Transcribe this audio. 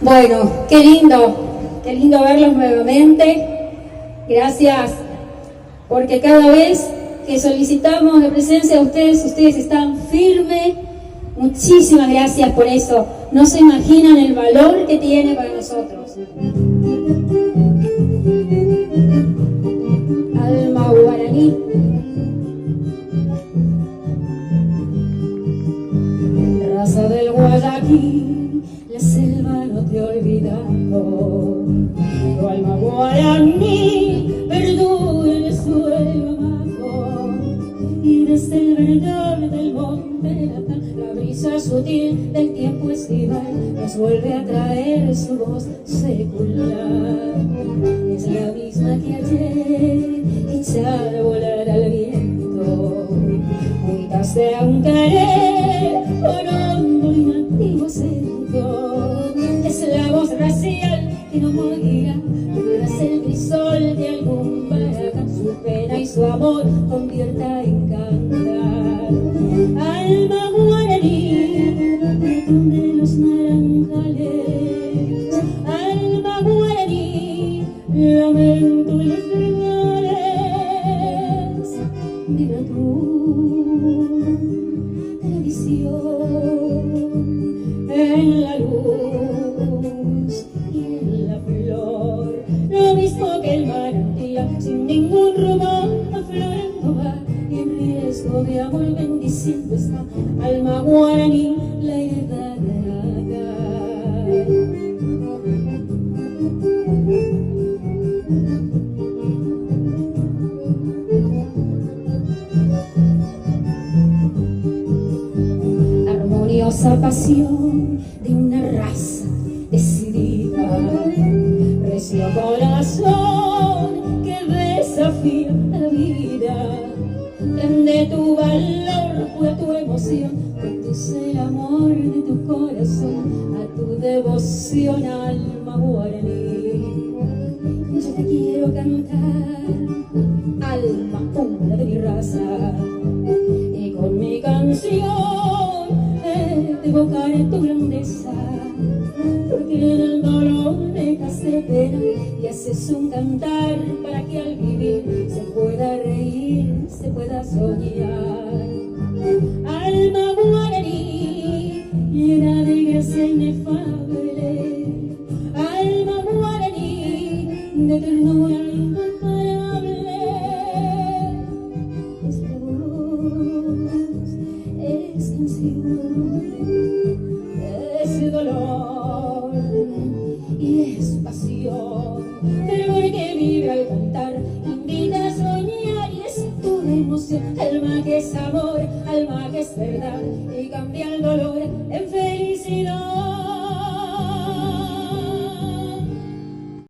Bueno, qué lindo verlos nuevamente. Gracias, porque cada vez que solicitamos la presencia de ustedes están firmes. Muchísimas gracias por eso. No se imaginan el valor que tiene para nosotros. Alma guaraní. Raza del Guayaquil, la selva no te ha olvidado. Tu alma guaraní perdura en el suelo abajo. Y desde el verdor del monte la brisa sutil del tiempo estival nos vuelve a traer su voz secular. Es la misma que ayer, echada a volar al viento, juntas de un querer con hondo y nativo acento. Es la voz racial que no morirá, tras el crisol de algún baracán, su pena y su amor convierta en cantar. Alma guaraní, de los naranjales. Alma guaraní, lamento de los rivales. Viva tu tradición en la luz y en la flor, lo mismo que el manantial, sin ningún rumor, aflorando va, y en riesgo de amor bendiciendo está. Alma guaraní, la heredad de acá. Armoniosa pasión de una raza decidida, recio corazón que desafía la vida. Grande tu valor, pura tu emoción, conduce el amor de tu corazón a tu devoción, alma guaraní. Yo te quiero cantar, alma pura de mi raza, y con mi canción evocaré tu grandeza, porque en el dolor dejaste pena y haces un cantar para que al vivir se pueda reír, se pueda soñar. Alma guaraní, llena de gracia inefable. Alma guaraní, de ternura incomparable. Esta voz es canción, es dolor y es pasión, fervor que vive al cantar, invita a soñar y es tu emoción. Alma que es amor, alma que es verdad y cambia el dolor en felicidad.